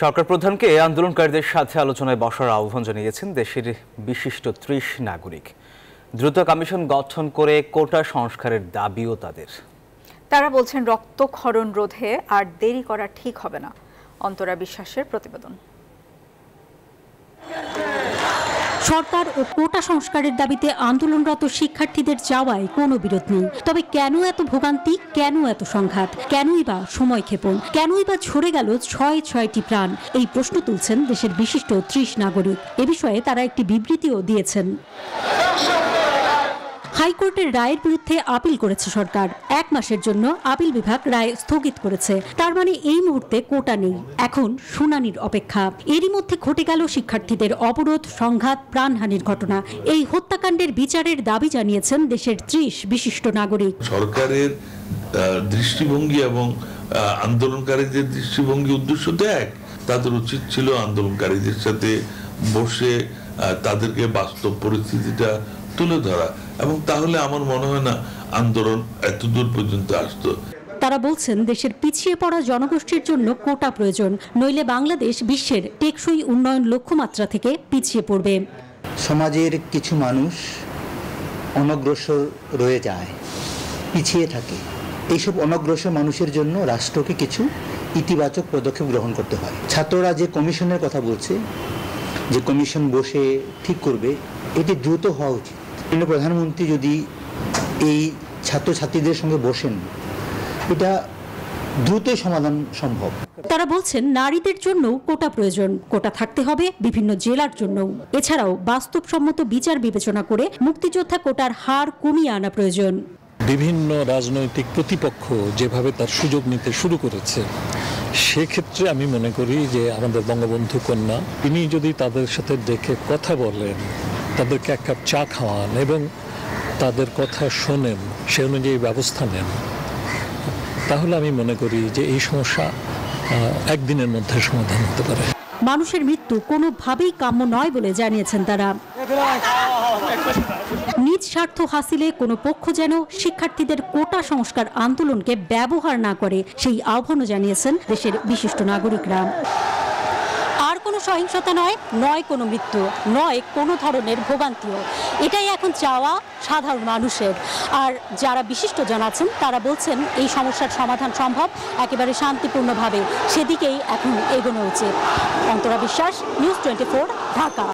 সরকার প্রধানকে আন্দোলনকারীদের সাথে আলোচনায় বসার আহ্বান জানিয়েছেন দেশের বিশিষ্ট ৩০ নাগরিক। দ্রুত কমিশন গঠন করে কোটা সংস্কারের দাবিও তাদের। তারা বলছেন রক্তক্ষরণ রোধে আর দেরি করা ঠিক হবে না। অন্তরা বিশ্বাসের প্রতিবেদন। সরকার ও কোটা সংস্কারের দাবিতে আন্দোলনরত শিক্ষার্থীদের যাওয়ায় কোনো বিরোধ নেই। তবে কেন এত ভোগান্তি, কেন এত সংঘাত, কেনই বা সময়ক্ষেপণ, কেনই বা ঝরে গেল ছয়টি প্রাণ? এই প্রশ্ন তুলছেন দেশের বিশিষ্ট ৩০ নাগরিক। এ বিষয়ে তারা একটি বিবৃতিও দিয়েছেন। হাইকোর্টের রায়ের বিরুদ্ধে আপিল করেছে সরকার। ১ মাসের জন্য আপিল বিভাগ রায় স্থগিত করেছে। তার মানে এই মুহূর্তে কোটা নেই, এখন শুনানির অপেক্ষা। এরই মধ্যে ঘটে গেল শিক্ষার্থীদের অবরোধ, সংঘাত, প্রাণহানির ঘটনা। এই হত্যাকাণ্ডের বিচারের দাবি জানিয়েছেন দেশের ৩০ বিশিষ্ট নাগরিক। সরকারের দৃষ্টিভঙ্গি এবং আন্দোলনকারীদের দৃষ্টিভঙ্গি উদ্দেশ্য তো এক। তাদের উচিত ছিল আন্দোলনকারীদের সাথে বসে তাদেরকে বাস্তব পরিস্থিতিটা তুলে ধরা, এবং তাহলে আমার মনে হয় না আন্দোলন এতদূর পর্যন্ত আসতো। তারা বলছেন দেশের পিছিয়ে পড়া জনগোষ্ঠীর জন্য কোটা প্রয়োজন, নইলে বাংলাদেশ বিশ্বের টেকসই উন্নয়ন লক্ষ্যমাত্রা থেকে পিছিয়ে পড়বে। সমাজের কিছু মানুষ অনগ্রসর রয়ে যায়, পিছিয়ে থাকে। এইসব অনগ্রসর মানুষের জন্য রাষ্ট্রকে কিছু ইতিবাচক পদক্ষেপ গ্রহণ করতে হয়। ছাত্ররা যে কমিশনের কথা বলছে, যে কমিশন বসে ঠিক করবে, এটি দ্রুত হওয়া উচিত। প্রধানমন্ত্রী যদি এই ছাত্রছাত্রীদের সঙ্গে বসেন, এটা দ্রুতই সমাধান সম্ভব। তারা বলছেন নারীদের জন্য কোটা প্রয়োজন, কোটা থাকতে হবে বিভিন্ন জেলার জন্য। এছাড়াও বাস্তবসম্মত বিচার বিবেচনা করে মুক্তিযোদ্ধা কোটার হার কমিয়ে আনা প্রয়োজন। বিভিন্ন রাজনৈতিক প্রতিপক্ষ যেভাবে তার সুযোগ নিতে শুরু করেছে, সেক্ষেত্রে আমি মনে করি যে আমাদের বঙ্গবন্ধু কন্যা, তিনি যদি তাদের সাথে দেখে কথা বলেন, তাদেরকে এক কাপ চা খাওয়ান এবং তাদের কথা শোনেন, সে অনুযায়ী ব্যবস্থা নেন, তাহলে আমি মনে করি যে এই সমস্যা একদিনের মধ্যে সমাধান হতে পারে। মানুষের মৃত্যু কোনোভাবেই কাম্য নয় বলে জানিয়েছেন তারা। নিজ স্বার্থ হাসিলে কোনো পক্ষ যেন শিক্ষার্থীদের কোটা সংস্কার আন্দোলনকে ব্যবহার না করে, সেই আহ্বানও জানিয়েছেন দেশের বিশিষ্ট নাগরিকরা। আর কোনো সহিংসতা নয় কোনো মৃত্যু, নয় কোনো ধরনের ভোগান্তিও। এটাই এখন চাওয়া সাধারণ মানুষের। আর যারা বিশিষ্টজন আছেন তারা বলছেন এই সমস্যার সমাধান সম্ভব একেবারে শান্তিপূর্ণভাবে, সেদিকেই এখন এগোনো উচিত। অন্তরা বিশ্বাস, নিউজ 24, ঢাকা।